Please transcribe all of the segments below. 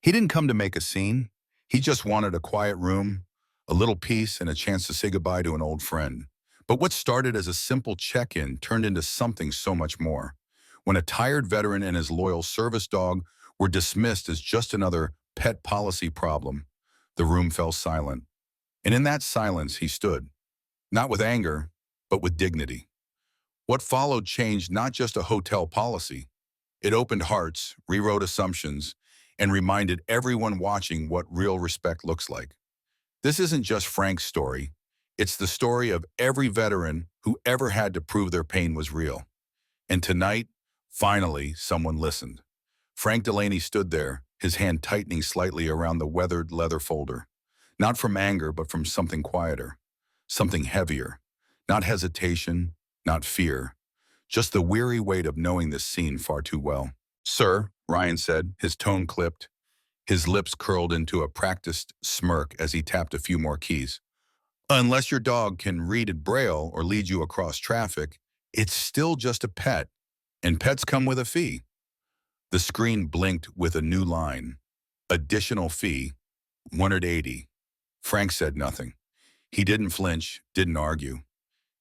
He didn't come to make a scene. He just wanted a quiet room, a little peace, and a chance to say goodbye to an old friend. But what started as a simple check-in turned into something so much more. When a tired veteran and his loyal service dog were dismissed as just another pet policy problem, the room fell silent. And in that silence, he stood, not with anger, but with dignity. What followed changed not just a hotel policy. It opened hearts, rewrote assumptions, and reminded everyone watching what real respect looks like. This isn't just Frank's story. It's the story of every veteran who ever had to prove their pain was real. And tonight, finally, someone listened. Frank Delaney stood there, his hand tightening slightly around the weathered leather folder. Not from anger, but from something quieter, something heavier. Not hesitation, not fear. Just the weary weight of knowing this scene far too well. "Sir," Ryan said, his tone clipped, his lips curled into a practiced smirk as he tapped a few more keys. "Unless your dog can read at Braille or lead you across traffic, it's still just a pet, and pets come with a fee." The screen blinked with a new line. Additional fee, 180. Frank said nothing. He didn't flinch, didn't argue.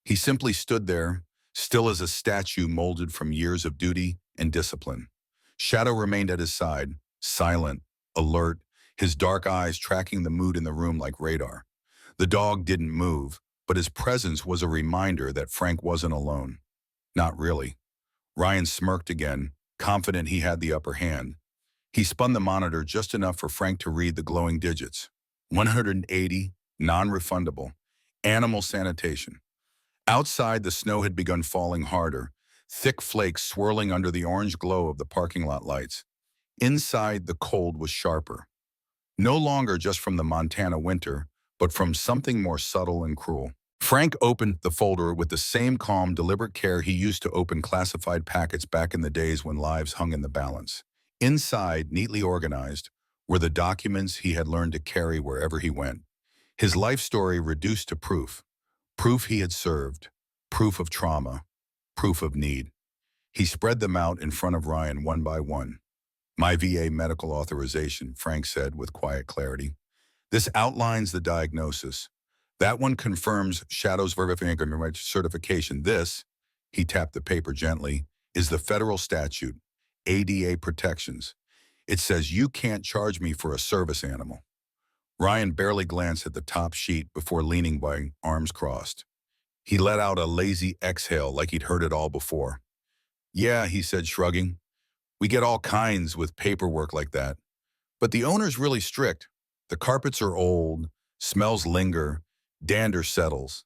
He simply stood there, still as a statue molded from years of duty and discipline. Shadow remained at his side, silent, alert, his dark eyes tracking the mood in the room like radar. The dog didn't move, but his presence was a reminder that Frank wasn't alone. Not really. Ryan smirked again, confident he had the upper hand. He spun the monitor just enough for Frank to read the glowing digits. 180, non-refundable. Animal sanitation. Outside, the snow had begun falling harder, thick flakes swirling under the orange glow of the parking lot lights. Inside, the cold was sharper. No longer just from the Montana winter, but from something more subtle and cruel. Frank opened the folder with the same calm, deliberate care he used to open classified packets back in the days when lives hung in the balance. Inside, neatly organized, were the documents he had learned to carry wherever he went. His life story reduced to proof. Proof he had served, proof of trauma, proof of need. He spread them out in front of Ryan one by one. "My VA medical authorization," Frank said with quiet clarity. "This outlines the diagnosis. That one confirms Shadow's verification certification. This," he tapped the paper gently, "is the federal statute, ADA protections. It says you can't charge me for a service animal." Ryan barely glanced at the top sheet before leaning by, arms crossed. He let out a lazy exhale like he'd heard it all before. "Yeah," he said, shrugging. "We get all kinds with paperwork like that. But the owner's really strict. The carpets are old, smells linger, dander settles.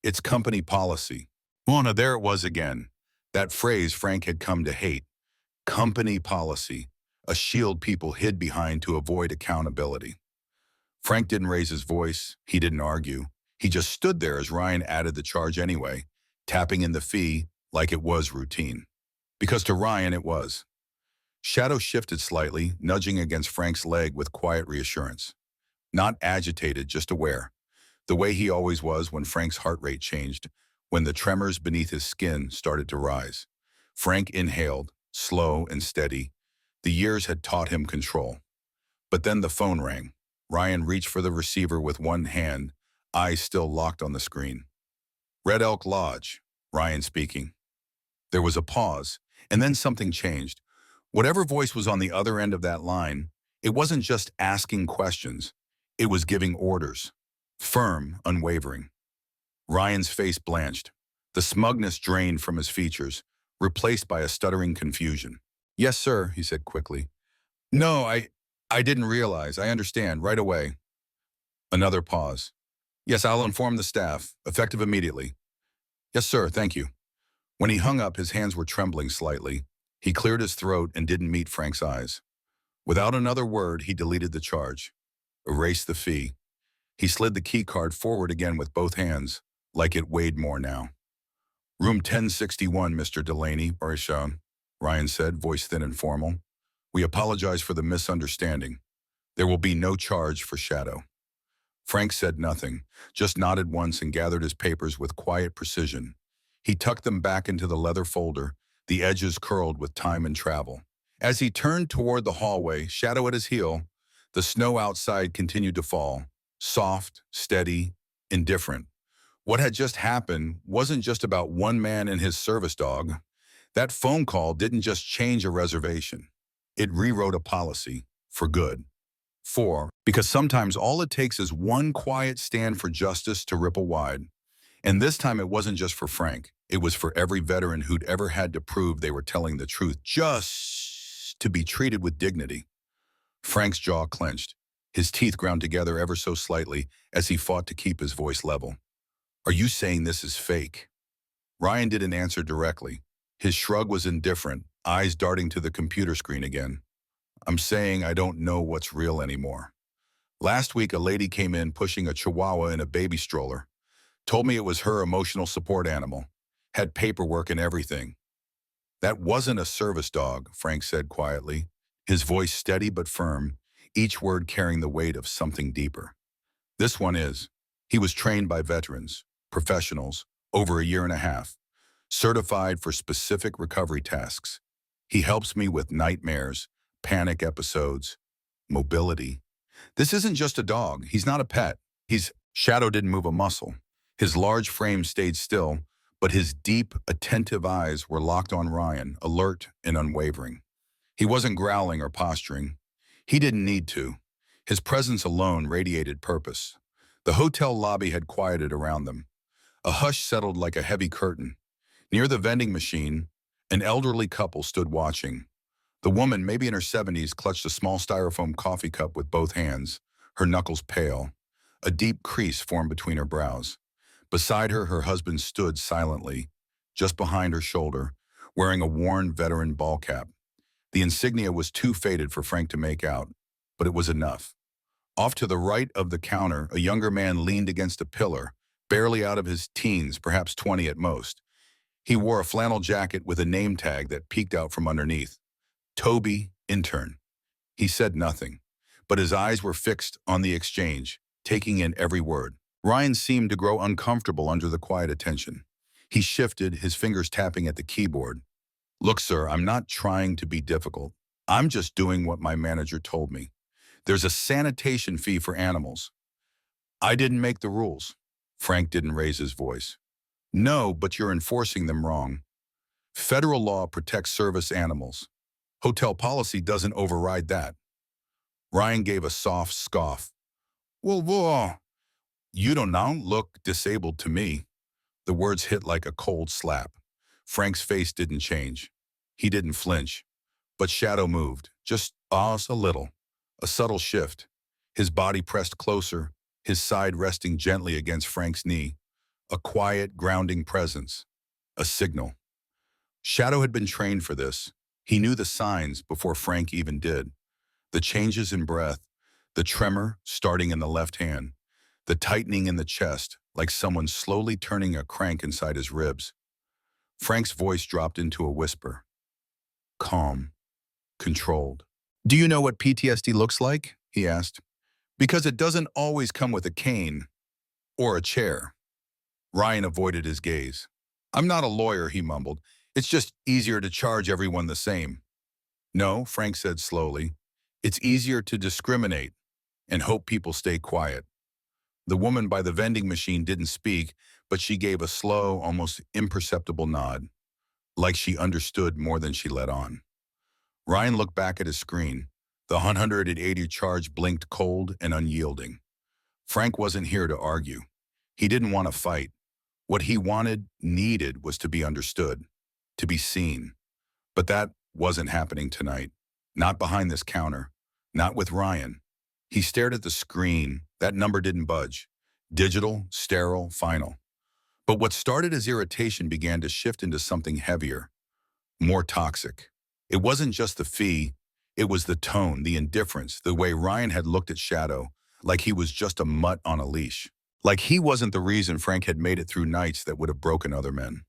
It's company policy." Oh, no, there it was again. That phrase Frank had come to hate. Company policy, a shield people hid behind to avoid accountability. Frank didn't raise his voice. He didn't argue. He just stood there as Ryan added the charge anyway, tapping in the fee like it was routine. Because to Ryan it was. Shadow shifted slightly, nudging against Frank's leg with quiet reassurance. Not agitated, just aware. The way he always was when Frank's heart rate changed, when the tremors beneath his skin started to rise. Frank inhaled, slow and steady. The years had taught him control. But then the phone rang. Ryan reached for the receiver with one hand, eyes still locked on the screen. "Red Elk Lodge," Ryan speaking. There was a pause, and then something changed. Whatever voice was on the other end of that line, it wasn't just asking questions. It was giving orders. Firm, unwavering. Ryan's face blanched. The smugness drained from his features, replaced by a stuttering confusion. "Yes, sir," he said quickly. "No, I didn't realize. I understand. Right away." Another pause. "Yes, I'll inform the staff, effective immediately." "Yes, sir, thank you." When he hung up, his hands were trembling slightly. He cleared his throat and didn't meet Frank's eyes. Without another word, he deleted the charge, erased the fee. He slid the key card forward again with both hands, like it weighed more now. "Room 1061, Mr. Delaney, Barishawn," Ryan said, voice thin and formal. "We apologize for the misunderstanding. There will be no charge for Shadow." Frank said nothing, just nodded once and gathered his papers with quiet precision. He tucked them back into the leather folder, the edges curled with time and travel. As he turned toward the hallway, Shadow at his heel, The snow outside continued to fall, soft, steady, indifferent. What had just happened wasn't just about one man and his service dog. That phone call didn't just change a reservation. It rewrote a policy, for good. Because sometimes all it takes is one quiet stand for justice to ripple wide. And this time it wasn't just for Frank. It was for every veteran who'd ever had to prove they were telling the truth just to be treated with dignity. Frank's jaw clenched, his teeth ground together ever so slightly as he fought to keep his voice level. Are you saying this is fake? Ryan didn't answer directly. His shrug was indifferent, eyes darting to the computer screen again. I'm saying I don't know what's real anymore. Last week, a lady came in pushing a chihuahua in a baby stroller. Told me it was her emotional support animal. Had paperwork and everything. That wasn't a service dog, Frank said quietly, his voice steady but firm, each word carrying the weight of something deeper. This one is. He was trained by veterans, professionals, over a year and a half, certified for specific recovery tasks. He helps me with nightmares, panic episodes, mobility. This isn't just a dog. He's not a pet. Shadow didn't move a muscle. His large frame stayed still, but his deep, attentive eyes were locked on Ryan, alert and unwavering. He wasn't growling or posturing. He didn't need to. His presence alone radiated purpose. The hotel lobby had quieted around them. A hush settled like a heavy curtain. Near the vending machine, an elderly couple stood watching. The woman, maybe in her 70s, clutched a small styrofoam coffee cup with both hands, her knuckles pale. A deep crease formed between her brows. Beside her, her husband stood silently, just behind her shoulder, wearing a worn veteran ball cap. The insignia was too faded for Frank to make out, but it was enough. Off to the right of the counter, a younger man leaned against a pillar, barely out of his teens, perhaps 20 at most. He wore a flannel jacket with a name tag that peeked out from underneath. Toby, intern. He said nothing, but his eyes were fixed on the exchange, taking in every word. Ryan seemed to grow uncomfortable under the quiet attention. He shifted, his fingers tapping at the keyboard. Look, sir, I'm not trying to be difficult. I'm just doing what my manager told me. There's a sanitation fee for animals. I didn't make the rules. Frank didn't raise his voice. No, but you're enforcing them wrong. Federal law protects service animals. Hotel policy doesn't override that. Ryan gave a soft scoff. Whoa. You don't now look disabled to me. The words hit like a cold slap. Frank's face didn't change. He didn't flinch. But Shadow moved, just a little. A subtle shift. His body pressed closer, his side resting gently against Frank's knee. A quiet, grounding presence. A signal. Shadow had been trained for this. He knew the signs before Frank even did. The changes in breath, the tremor starting in the left hand, the tightening in the chest, like someone slowly turning a crank inside his ribs. Frank's voice dropped into a whisper. Calm. Controlled. Do you know what PTSD looks like? He asked. Because it doesn't always come with a cane or a chair. Ryan avoided his gaze. I'm not a lawyer, he mumbled. It's just easier to charge everyone the same. No, Frank said slowly. It's easier to discriminate and hope people stay quiet. The woman by the vending machine didn't speak, but she gave a slow, almost imperceptible nod, like she understood more than she let on. Ryan looked back at his screen. The 180 charge blinked cold and unyielding. Frank wasn't here to argue. He didn't want to fight. What he needed was to be understood, to be seen. But that wasn't happening tonight. Not behind this counter. Not with Ryan. He stared at the screen. That number didn't budge. Digital, sterile, final. But what started as irritation began to shift into something heavier, more toxic. It wasn't just the fee. It was the tone, the indifference, the way Ryan had looked at Shadow, like he was just a mutt on a leash. Like he wasn't the reason Frank had made it through nights that would have broken other men.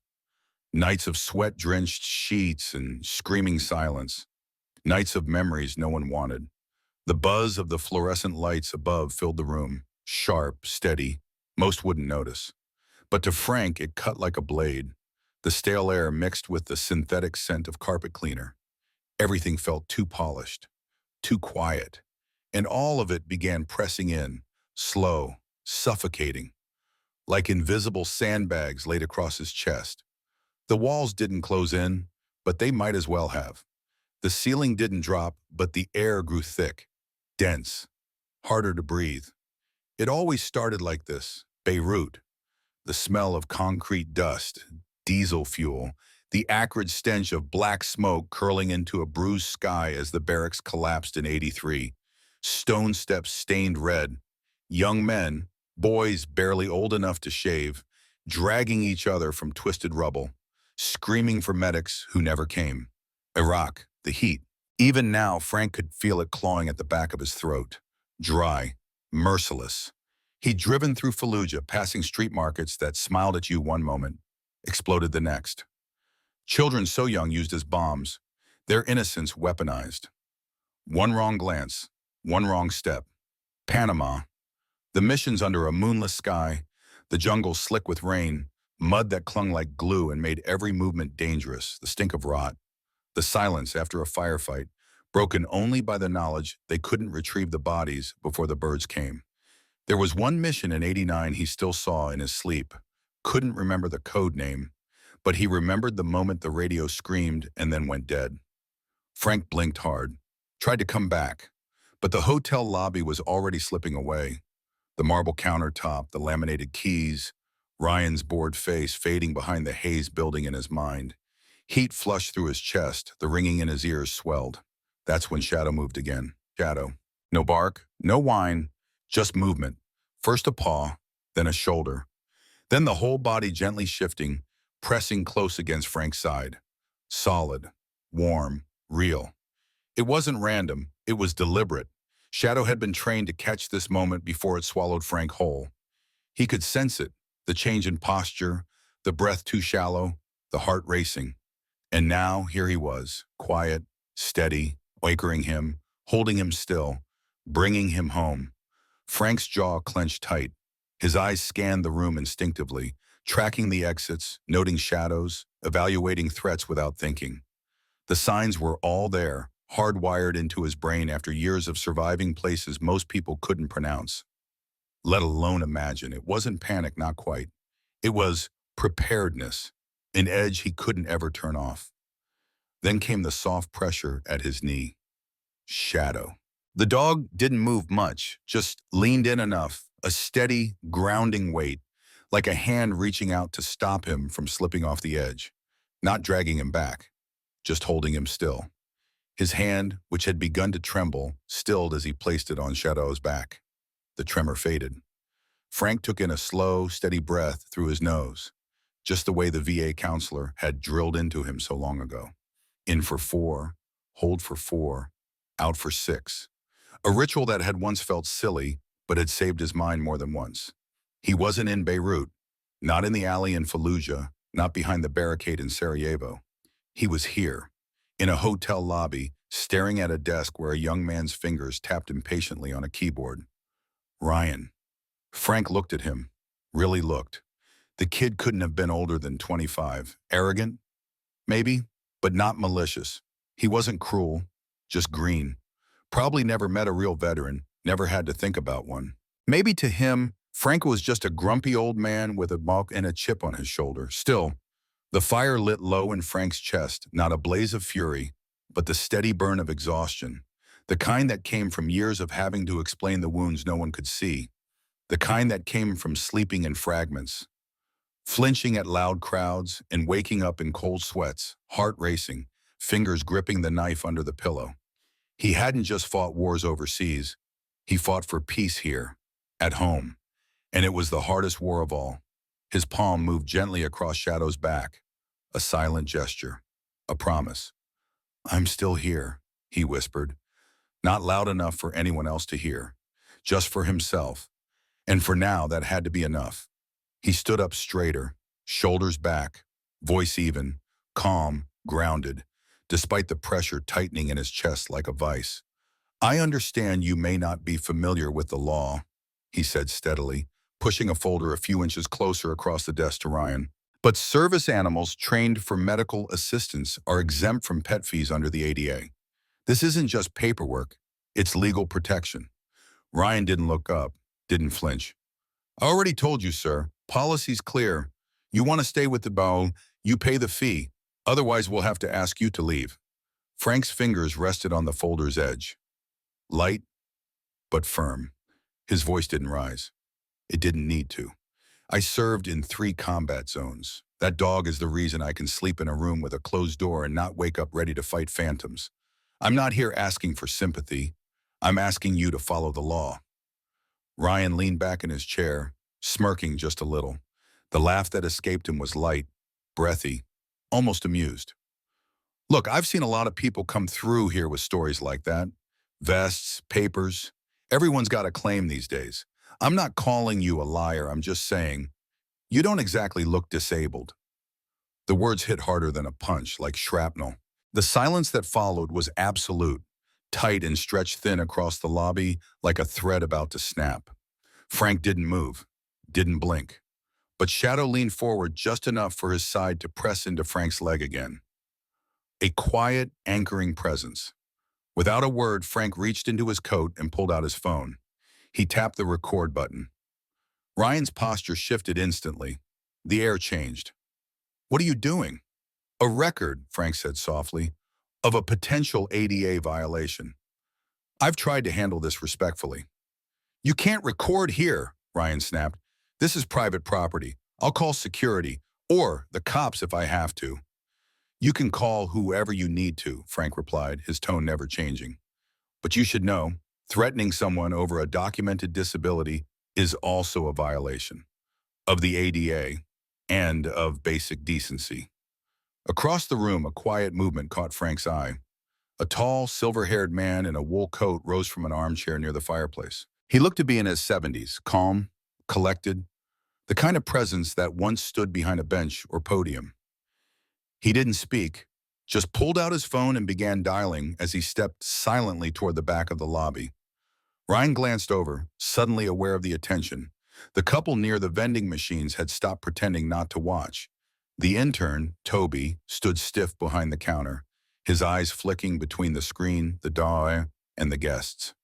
Nights of sweat-drenched sheets and screaming silence. Nights of memories no one wanted. The buzz of the fluorescent lights above filled the room, sharp, steady. Most wouldn't notice. But to Frank, it cut like a blade. The stale air mixed with the synthetic scent of carpet cleaner. Everything felt too polished, too quiet. and all of it began pressing in, slow, suffocating, like invisible sandbags laid across his chest. The walls didn't close in, but they might as well have. The ceiling didn't drop, but the air grew thick, dense, harder to breathe. It always started like this. Beirut, the smell of concrete dust, diesel fuel, the acrid stench of black smoke curling into a bruised sky as the barracks collapsed in '83. Stone steps stained red. Young men, boys barely old enough to shave, dragging each other from twisted rubble, screaming for medics who never came. Iraq, the heat. Even now, Frank could feel it clawing at the back of his throat. Dry, merciless. He'd driven through Fallujah, passing street markets that smiled at you one moment, exploded the next. Children so young used as bombs, their innocence weaponized. One wrong glance, one wrong step. Panama. The missions under a moonless sky, the jungle slick with rain, mud that clung like glue and made every movement dangerous, the stink of rot. The silence after a firefight, broken only by the knowledge they couldn't retrieve the bodies before the birds came. There was one mission in '89 he still saw in his sleep. Couldn't remember the code name, but he remembered the moment the radio screamed and then went dead. Frank blinked hard, tried to come back, but the hotel lobby was already slipping away. The marble countertop, the laminated keys, Ryan's bored face fading behind the haze building in his mind. Heat flushed through his chest, the ringing in his ears swelled. That's when Shadow moved again. Shadow. No bark, no whine, just movement. First a paw, then a shoulder. Then the whole body gently shifting, pressing close against Frank's side. Solid, warm, real. It wasn't random, it was deliberate. Shadow had been trained to catch this moment before it swallowed Frank whole. He could sense it, the change in posture, the breath too shallow, the heart racing. And now here he was, quiet, steady, anchoring him, holding him still, bringing him home. Frank's jaw clenched tight. His eyes scanned the room instinctively, tracking the exits, noting shadows, evaluating threats without thinking. The signs were all there, hardwired into his brain after years of surviving places most people couldn't pronounce, let alone imagine. It wasn't panic, not quite. It was preparedness, an edge he couldn't ever turn off. Then came the soft pressure at his knee. Shadow. The dog didn't move much, just leaned in enough, a steady, grounding weight, like a hand reaching out to stop him from slipping off the edge, not dragging him back, just holding him still. His hand, which had begun to tremble, stilled as he placed it on Shadow's back. The tremor faded. Frank took in a slow, steady breath through his nose, just the way the VA counselor had drilled into him so long ago. In for 4, hold for 4, out for 6. A ritual that had once felt silly, but had saved his mind more than once. He wasn't in Beirut, not in the alley in Fallujah, not behind the barricade in Sarajevo. He was here, in a hotel lobby, staring at a desk where a young man's fingers tapped impatiently on a keyboard. Ryan. Frank looked at him, really looked. The kid couldn't have been older than 25. Arrogant? Maybe, but not malicious. He wasn't cruel, just green. Probably never met a real veteran, never had to think about one. Maybe to him, Frank was just a grumpy old man with a mark and a chip on his shoulder. Still, the fire lit low in Frank's chest, not a blaze of fury, but the steady burn of exhaustion, the kind that came from years of having to explain the wounds no one could see, the kind that came from sleeping in fragments, flinching at loud crowds and waking up in cold sweats, heart racing, fingers gripping the knife under the pillow. He hadn't just fought wars overseas, he fought for peace here, at home, and it was the hardest war of all. His palm moved gently across Shadow's back, a silent gesture, a promise. "I'm still here," he whispered, not loud enough for anyone else to hear, just for himself. And for now, that had to be enough. He stood up straighter, shoulders back, voice even, calm, grounded, despite the pressure tightening in his chest like a vice. "I understand you may not be familiar with the law," he said steadily, pushing a folder a few inches closer across the desk to Ryan. "But service animals trained for medical assistance are exempt from pet fees under the ADA. This isn't just paperwork, It's legal protection. Ryan didn't look up, didn't flinch. I already told you, sir. Policy's clear. You want to stay with the bow, you pay the fee. Otherwise, we'll have to ask you to leave. Frank's fingers rested on the folder's edge. Light, but firm. His voice didn't rise. It didn't need to. I served in 3 combat zones. That dog is the reason I can sleep in a room with a closed door and not wake up ready to fight phantoms. I'm not here asking for sympathy. I'm asking you to follow the law. Ryan leaned back in his chair, smirking just a little. The laugh that escaped him was light, breathy, almost amused. Look, I've seen a lot of people come through here with stories like that. Vests, papers. Everyone's got a claim these days. I'm not calling you a liar, I'm just saying, you don't exactly look disabled. The words hit harder than a punch, like shrapnel. The silence that followed was absolute, tight and stretched thin across the lobby like a thread about to snap. Frank didn't move, didn't blink. But Shadow leaned forward just enough for his side to press into Frank's leg again. A quiet, anchoring presence. Without a word, Frank reached into his coat and pulled out his phone. He tapped the record button. Ryan's posture shifted instantly. The air changed. What are you doing? A record, Frank said softly, of a potential ADA violation. I've tried to handle this respectfully. You can't record here, Ryan snapped. This is private property. I'll call security, or the cops if I have to. You can call whoever you need to, Frank replied, his tone never changing. But you should know, threatening someone over a documented disability is also a violation of the ADA and of basic decency. Across the room, a quiet movement caught Frank's eye. A tall, silver-haired man in a wool coat rose from an armchair near the fireplace. He looked to be in his 70s, calm, collected, the kind of presence that once stood behind a bench or podium. He didn't speak, just pulled out his phone and began dialing as he stepped silently toward the back of the lobby. Ryan glanced over, suddenly aware of the attention. The couple near the vending machines had stopped pretending not to watch. The intern, Toby, stood stiff behind the counter, his eyes flicking between the screen, the door, and the guests.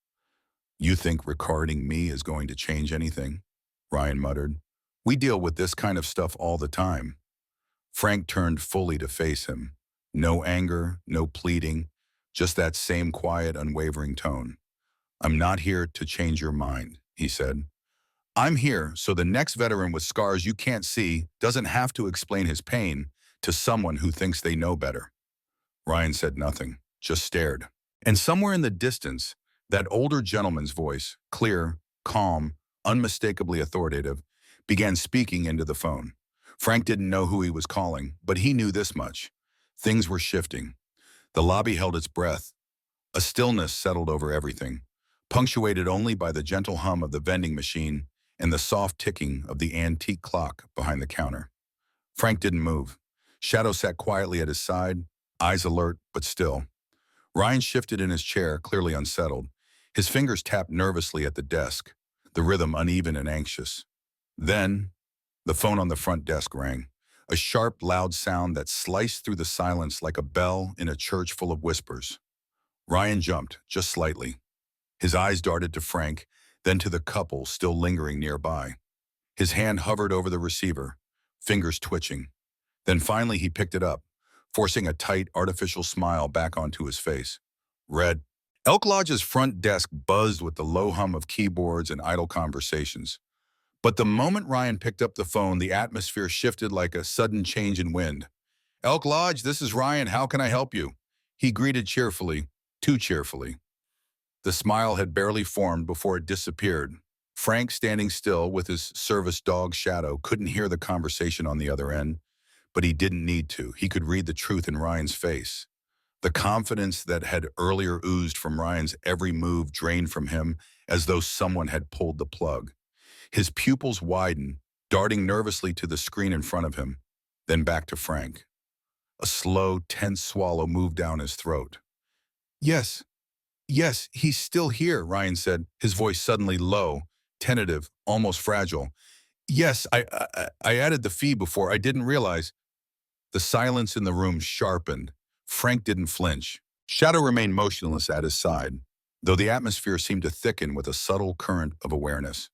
You think recording me is going to change anything? Ryan muttered. We deal with this kind of stuff all the time. Frank turned fully to face him. No anger, no pleading, just that same quiet, unwavering tone. I'm not here to change your mind, he said. I'm here so the next veteran with scars you can't see doesn't have to explain his pain to someone who thinks they know better. Ryan said nothing, just stared. And somewhere in the distance, that older gentleman's voice, clear, calm, unmistakably authoritative, began speaking into the phone. Frank didn't know who he was calling, but he knew this much. Things were shifting. The lobby held its breath. A stillness settled over everything, punctuated only by the gentle hum of the vending machine and the soft ticking of the antique clock behind the counter. Frank didn't move. Shadow sat quietly at his side, eyes alert but still. Ryan shifted in his chair, clearly unsettled. His fingers tapped nervously at the desk, the rhythm uneven and anxious. Then, the phone on the front desk rang, a sharp, loud sound that sliced through the silence like a bell in a church full of whispers. Ryan jumped, just slightly. His eyes darted to Frank, then to the couple still lingering nearby. His hand hovered over the receiver, fingers twitching. Then finally he picked it up, forcing a tight, artificial smile back onto his face. Read. Elk Lodge's front desk buzzed with the low hum of keyboards and idle conversations. But the moment Ryan picked up the phone, the atmosphere shifted like a sudden change in wind. Elk Lodge, this is Ryan. How can I help you? He greeted cheerfully, too cheerfully. The smile had barely formed before it disappeared. Frank, standing still with his service dog Shadow, couldn't hear the conversation on the other end, but he didn't need to. He could read the truth in Ryan's face. The confidence that had earlier oozed from Ryan's every move drained from him as though someone had pulled the plug. His pupils widened, darting nervously to the screen in front of him, then back to Frank. A slow, tense swallow moved down his throat. Yes, he's still here, Ryan said, his voice suddenly low, tentative, almost fragile. Yes, I added the fee before. I didn't realize. The silence in the room sharpened. Frank didn't flinch. Shadow remained motionless at his side. though the atmosphere seemed to thicken with a subtle current of awareness.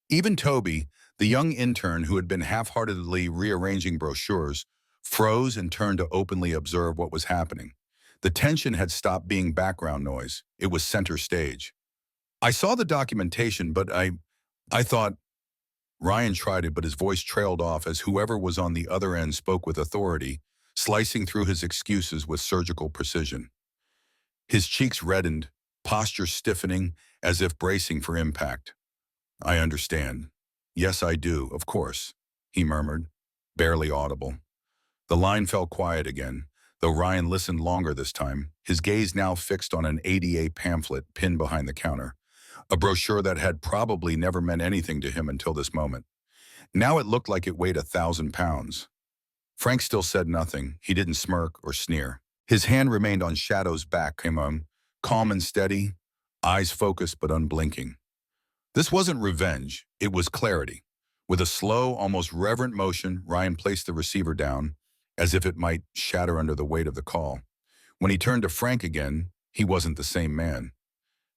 Even Toby, the young intern who had been half-heartedly rearranging brochures, froze and turned to openly observe what was happening. The tension had stopped being background noise. It was center stage. I saw the documentation, but I thought, Ryan tried it, but his voice trailed off as whoever was on the other end spoke with authority, slicing through his excuses with surgical precision. His cheeks reddened, posture stiffening as if bracing for impact. I understand. Yes, I do, of course, he murmured, barely audible. The line fell quiet again, though Ryan listened longer this time, his gaze now fixed on an ADA pamphlet pinned behind the counter, a brochure that had probably never meant anything to him until this moment. Now it looked like it weighed 1,000 pounds. Frank still said nothing. He didn't smirk or sneer. His hand remained on Shadow's back, calm and steady, eyes focused but unblinking. This wasn't revenge, it was clarity. With a slow, almost reverent motion, Ryan placed the receiver down, as if it might shatter under the weight of the call. When he turned to Frank again, he wasn't the same man.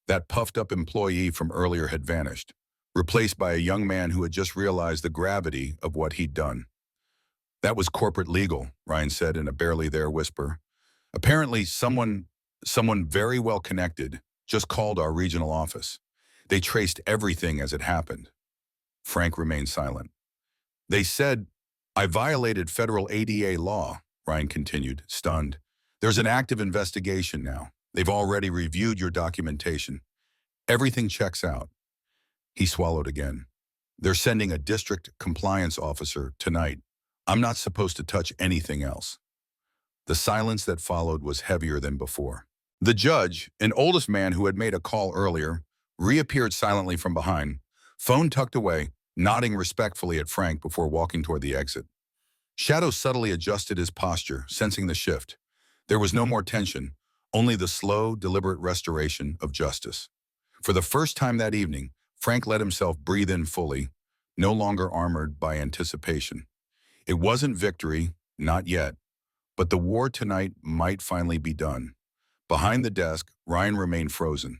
That puffed-up employee from earlier had vanished, replaced by a young man who had just realized the gravity of what he'd done. That was corporate legal, Ryan said in a barely there whisper. Apparently, someone very well connected just called our regional office. They traced everything as it happened. Frank remained silent. They said, I violated federal ADA law, Ryan continued, stunned. There's an active investigation now. They've already reviewed your documentation. Everything checks out. He swallowed again. They're sending a district compliance officer tonight. I'm not supposed to touch anything else. The silence that followed was heavier than before. The judge, an oldest man who had made a call earlier, reappeared silently from behind, phone tucked away, nodding respectfully at Frank before walking toward the exit. Shadow subtly adjusted his posture, sensing the shift. There was no more tension, only the slow, deliberate restoration of justice. For the first time that evening, Frank let himself breathe in fully, no longer armored by anticipation. It wasn't victory, not yet, but the war tonight might finally be done. Behind the desk, Ryan remained frozen.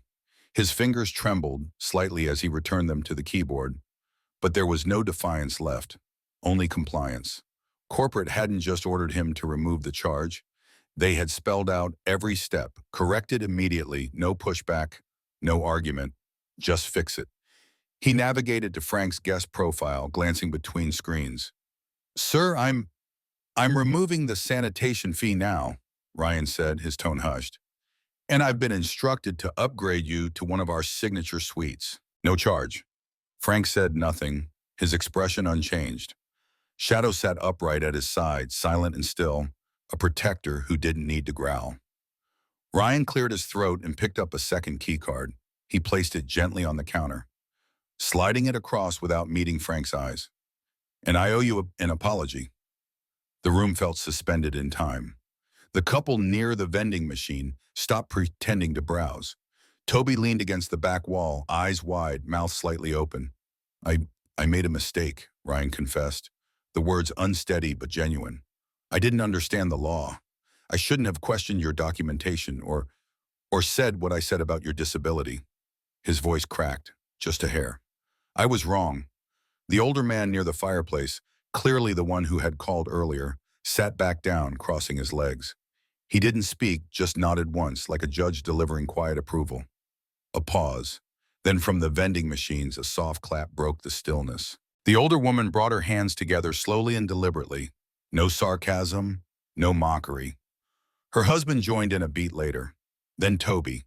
His fingers trembled slightly as he returned them to the keyboard, but there was no defiance left, only compliance. Corporate hadn't just ordered him to remove the charge. They had spelled out every step, corrected immediately, no pushback, no argument, just fix it. He navigated to Frank's guest profile, glancing between screens. Sir, I'm removing the sanitation fee now, Ryan said, his tone hushed. And I've been instructed to upgrade you to one of our signature suites. No charge. Frank said nothing, his expression unchanged. Shadow sat upright at his side, silent and still, a protector who didn't need to growl. Ryan cleared his throat and picked up a second keycard. He placed it gently on the counter, sliding it across without meeting Frank's eyes. And I owe you an apology. The room felt suspended in time. The couple near the vending machine stopped pretending to browse. Toby leaned against the back wall, eyes wide, mouth slightly open. I made a mistake, Ryan confessed, the words unsteady but genuine. I didn't understand the law. I shouldn't have questioned your documentation or said what I said about your disability. His voice cracked, just a hair. I was wrong. The older man near the fireplace, clearly the one who had called earlier, sat back down, crossing his legs. He didn't speak, just nodded once, like a judge delivering quiet approval. A pause. Then from the vending machines, a soft clap broke the stillness. The older woman brought her hands together slowly and deliberately. No sarcasm, no mockery. Her husband joined in a beat later. Then Toby.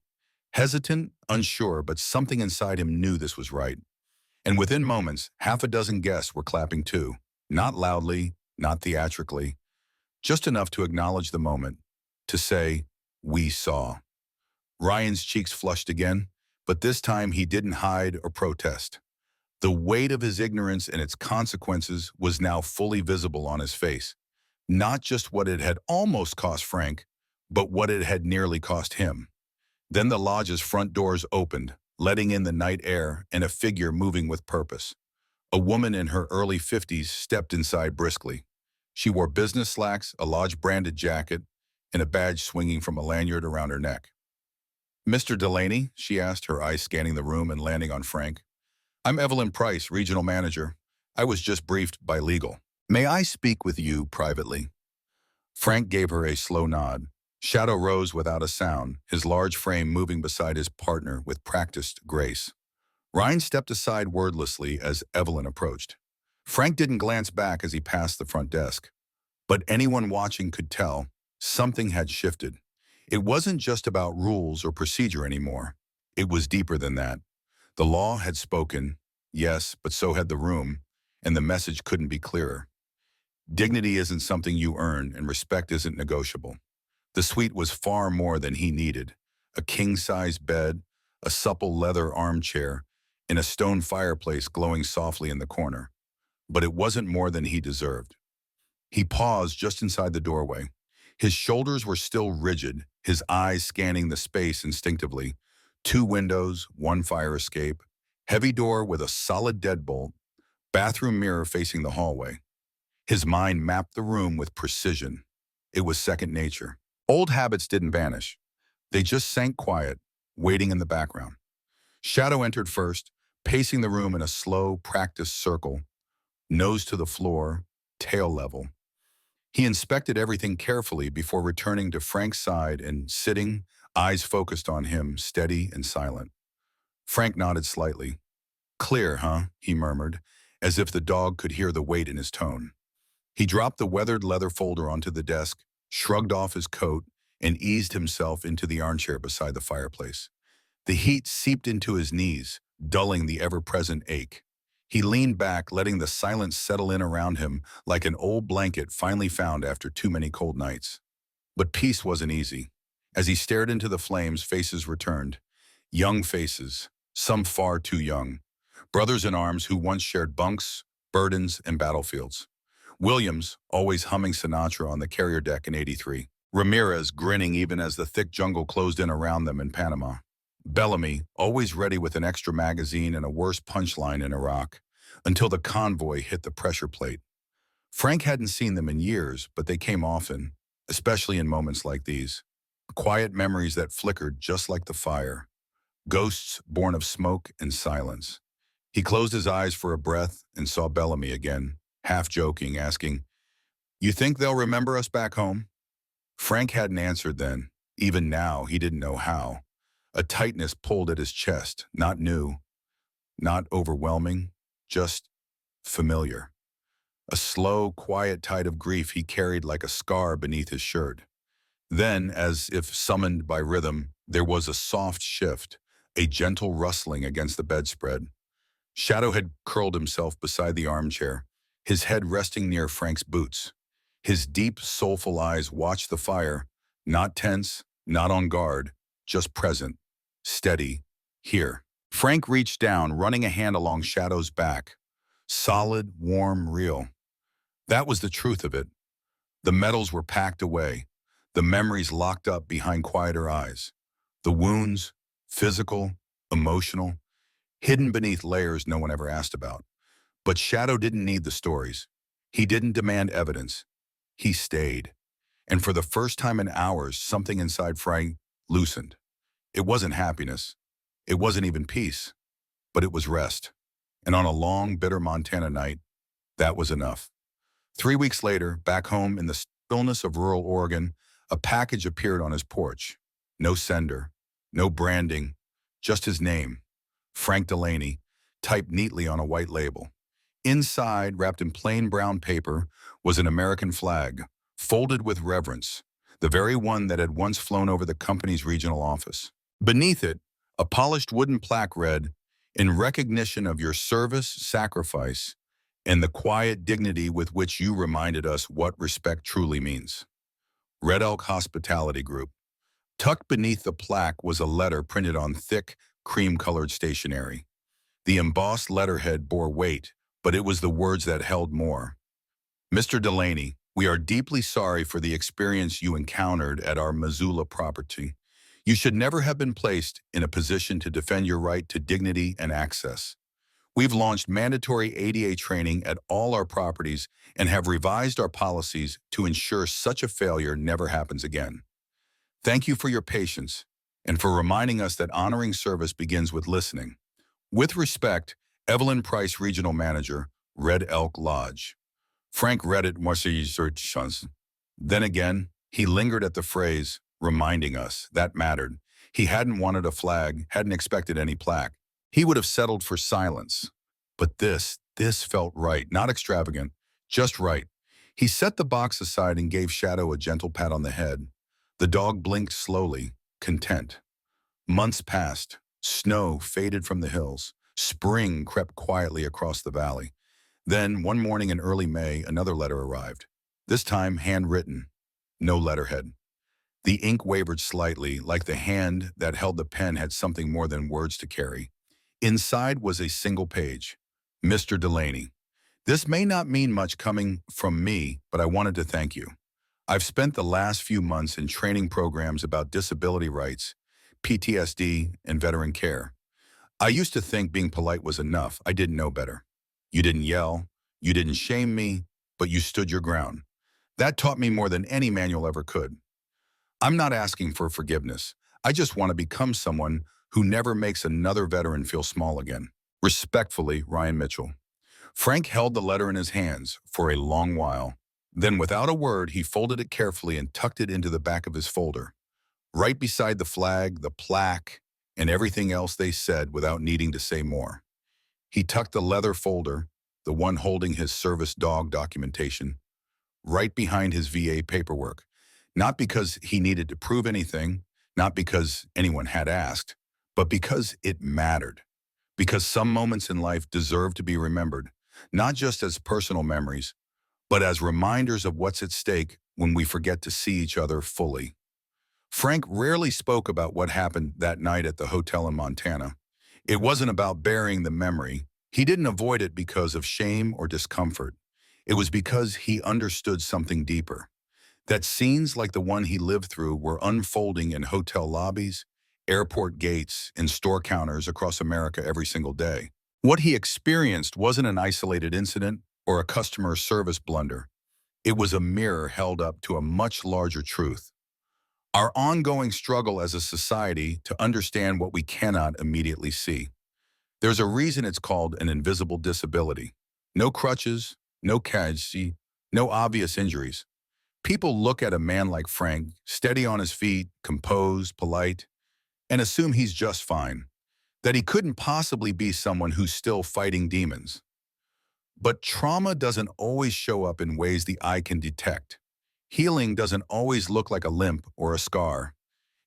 Hesitant, unsure, but something inside him knew this was right. And within moments, half a dozen guests were clapping too. Not loudly, not theatrically, just enough to acknowledge the moment, to say, we saw. Ryan's cheeks flushed again, but this time he didn't hide or protest. The weight of his ignorance and its consequences was now fully visible on his face. Not just what it had almost cost Frank, but what it had nearly cost him. Then the lodge's front doors opened, letting in the night air and a figure moving with purpose. A woman in her early 50s stepped inside briskly. She wore business slacks, a lodge-branded jacket, and a badge swinging from a lanyard around her neck. Mr. Delaney, she asked, her eyes scanning the room and landing on Frank. I'm Evelyn Price, regional manager. I was just briefed by legal. May I speak with you privately? Frank gave her a slow nod. Shadow rose without a sound, his large frame moving beside his partner with practiced grace. Ryan stepped aside wordlessly as Evelyn approached. Frank didn't glance back as he passed the front desk. But anyone watching could tell something had shifted. It wasn't just about rules or procedure anymore. It was deeper than that. The law had spoken, yes, but so had the room, and the message couldn't be clearer. Dignity isn't something you earn, and respect isn't negotiable. The suite was far more than he needed. A king-size bed, a supple leather armchair, and a stone fireplace glowing softly in the corner. But it wasn't more than he deserved. He paused just inside the doorway. His shoulders were still rigid, his eyes scanning the space instinctively. 2 windows, 1 fire escape, heavy door with a solid deadbolt, bathroom mirror facing the hallway. His mind mapped the room with precision. It was second nature. Old habits didn't vanish. They just sank quiet, waiting in the background. Shadow entered first, pacing the room in a slow, practiced circle, nose to the floor, tail level. He inspected everything carefully before returning to Frank's side and sitting, eyes focused on him, steady and silent. Frank nodded slightly. Clear, huh? He murmured, as if the dog could hear the weight in his tone. He dropped the weathered leather folder onto the desk, shrugged off his coat, and eased himself into the armchair beside the fireplace. The heat seeped into his knees, dulling the ever-present ache. He leaned back, letting the silence settle in around him like an old blanket finally found after too many cold nights. But peace wasn't easy. As he stared into the flames, faces returned. Young faces, some far too young. Brothers in arms who once shared bunks, burdens, and battlefields. Williams, always humming Sinatra on the carrier deck in '83. Ramirez grinning even as the thick jungle closed in around them in Panama. Bellamy, always ready with an extra magazine and a worse punchline in Iraq, until the convoy hit the pressure plate. Frank hadn't seen them in years, but they came often, especially in moments like these. Quiet memories that flickered just like the fire. Ghosts born of smoke and silence. He closed his eyes for a breath and saw Bellamy again, half joking, asking, "You think they'll remember us back home?" Frank hadn't answered then. Even now, he didn't know how. A tightness pulled at his chest, not new, not overwhelming, just familiar. A slow, quiet tide of grief he carried like a scar beneath his shirt. Then, as if summoned by rhythm, there was a soft shift, a gentle rustling against the bedspread. Shadow had curled himself beside the armchair, his head resting near Frank's boots. His deep, soulful eyes watched the fire, not tense, not on guard, just present, steady, here. Frank reached down, running a hand along Shadow's back. Solid, warm, real. That was the truth of it. The metals were packed away, the memories locked up behind quieter eyes. The wounds, physical, emotional, hidden beneath layers no one ever asked about. But Shadow didn't need the stories. He didn't demand evidence. He stayed. And for the first time in hours, something inside Frank loosened. It wasn't happiness. It wasn't even peace. But it was rest. And on a long, bitter Montana night, that was enough. 3 weeks later, back home in the stillness of rural Oregon, a package appeared on his porch. No sender, no branding, just his name, Frank Delaney, typed neatly on a white label. Inside, wrapped in plain brown paper, was an American flag, folded with reverence, the very one that had once flown over the company's regional office. Beneath it, a polished wooden plaque read, "In recognition of your service, sacrifice, and the quiet dignity with which you reminded us what respect truly means. Red Elk Hospitality Group." Tucked beneath the plaque was a letter printed on thick, cream-colored stationery. The embossed letterhead bore weight, but it was the words that held more. "Mr. Delaney, we are deeply sorry for the experience you encountered at our Missoula property. You should never have been placed in a position to defend your right to dignity and access. We've launched mandatory ADA training at all our properties and have revised our policies to ensure such a failure never happens again. Thank you for your patience and for reminding us that honoring service begins with listening. With respect, Evelyn Price, Regional Manager, Red Elk Lodge. Frank read it once. Then again, he lingered at the phrase, reminding us. That mattered. He hadn't wanted a flag, hadn't expected any plaque. He would have settled for silence. But this felt right, not extravagant, just right. He set the box aside and gave Shadow a gentle pat on the head. The dog blinked slowly, content. Months passed. Snow faded from the hills. Spring crept quietly across the valley. Then, one morning in early May, another letter arrived. This time, handwritten. No letterhead. The ink wavered slightly, like the hand that held the pen had something more than words to carry. Inside was a single page. Mr. Delaney, this may not mean much coming from me, but I wanted to thank you. I've spent the last few months in training programs about disability rights, PTSD, and veteran care. I used to think being polite was enough. I didn't know better. You didn't yell, you didn't shame me, but you stood your ground. That taught me more than any manual ever could. I'm not asking for forgiveness. I just want to become someone who never makes another veteran feel small again. Respectfully, Ryan Mitchell. Frank held the letter in his hands for a long while. Then, without a word, he folded it carefully and tucked it into the back of his folder, right beside the flag, the plaque, and everything else they said without needing to say more. He tucked the leather folder, the one holding his service dog documentation, right behind his VA paperwork. Not because he needed to prove anything, not because anyone had asked, but because it mattered. Because some moments in life deserve to be remembered, not just as personal memories, but as reminders of what's at stake when we forget to see each other fully. Frank rarely spoke about what happened that night at the hotel in Montana. It wasn't about burying the memory. He didn't avoid it because of shame or discomfort. It was because he understood something deeper. That scenes like the one he lived through were unfolding in hotel lobbies, airport gates, and store counters across America every single day. What he experienced wasn't an isolated incident or a customer service blunder. It was a mirror held up to a much larger truth. Our ongoing struggle as a society to understand what we cannot immediately see. There's a reason it's called an invisible disability. No crutches, no cash, no obvious injuries. People look at a man like Frank, steady on his feet, composed, polite, and assume he's just fine, that he couldn't possibly be someone who's still fighting demons. But trauma doesn't always show up in ways the eye can detect. Healing doesn't always look like a limp or a scar,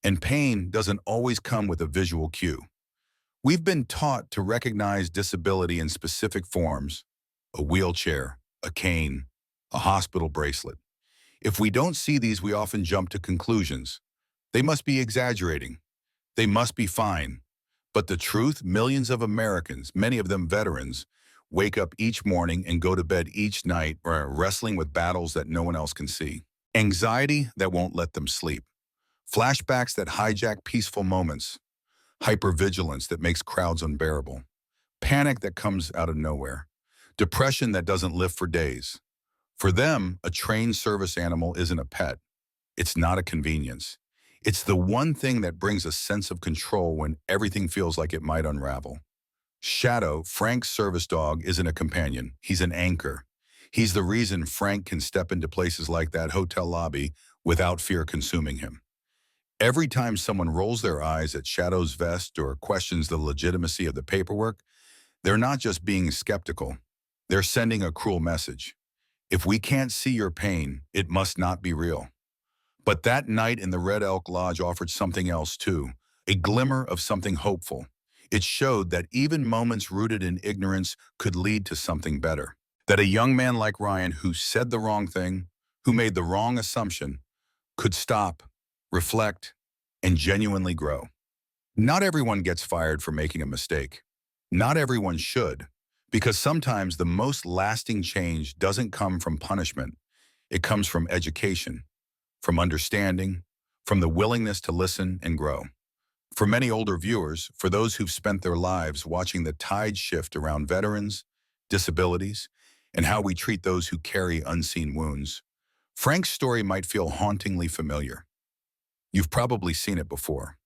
and pain doesn't always come with a visual cue. We've been taught to recognize disability in specific forms: a wheelchair, a cane, a hospital bracelet. If we don't see these, we often jump to conclusions. They must be exaggerating. They must be fine. But the truth, millions of Americans, many of them veterans, wake up each morning and go to bed each night wrestling with battles that no one else can see. Anxiety that won't let them sleep. Flashbacks that hijack peaceful moments. Hypervigilance that makes crowds unbearable. Panic that comes out of nowhere. Depression that doesn't lift for days. For them, a trained service animal isn't a pet. It's not a convenience. It's the one thing that brings a sense of control when everything feels like it might unravel. Shadow, Frank's service dog, isn't a companion. He's an anchor. He's the reason Frank can step into places like that hotel lobby without fear consuming him. Every time someone rolls their eyes at Shadow's vest or questions the legitimacy of the paperwork, they're not just being skeptical. They're sending a cruel message. If we can't see your pain, it must not be real. But that night in the Red Elk Lodge offered something else too, a glimmer of something hopeful. It showed that even moments rooted in ignorance could lead to something better. That a young man like Ryan, who said the wrong thing, who made the wrong assumption, could stop, reflect, and genuinely grow. Not everyone gets fired for making a mistake. Not everyone should, because sometimes the most lasting change doesn't come from punishment. It comes from education, from understanding, from the willingness to listen and grow. For many older viewers, for those who've spent their lives watching the tide shift around veterans, disabilities, and how we treat those who carry unseen wounds, Frank's story might feel hauntingly familiar. You've probably seen it before.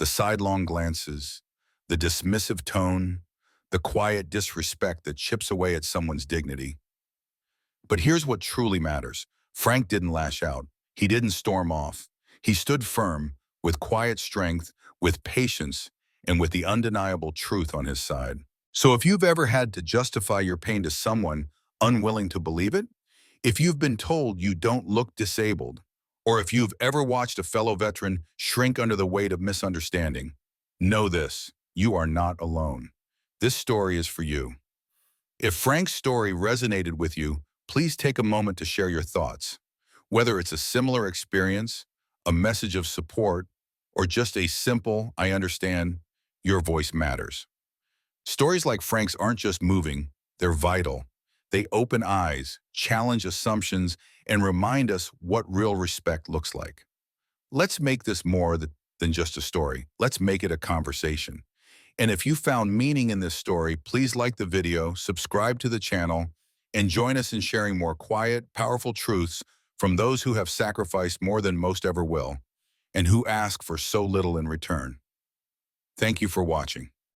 The sidelong glances, the dismissive tone, the quiet disrespect that chips away at someone's dignity. But here's what truly matters. Frank didn't lash out. He didn't storm off. He stood firm, with quiet strength, with patience, and with the undeniable truth on his side. So if you've ever had to justify your pain to someone unwilling to believe it, if you've been told you don't look disabled, or if you've ever watched a fellow veteran shrink under the weight of misunderstanding, know this: you are not alone. This story is for you. If Frank's story resonated with you, please take a moment to share your thoughts. Whether it's a similar experience, a message of support, or just a simple, "I understand," your voice matters. Stories like Frank's aren't just moving, they're vital. They open eyes, challenge assumptions, and remind us what real respect looks like. Let's make this more than just a story. Let's make it a conversation. And if you found meaning in this story, please like the video, subscribe to the channel, and join us in sharing more quiet, powerful truths from those who have sacrificed more than most ever will, and who ask for so little in return. Thank you for watching.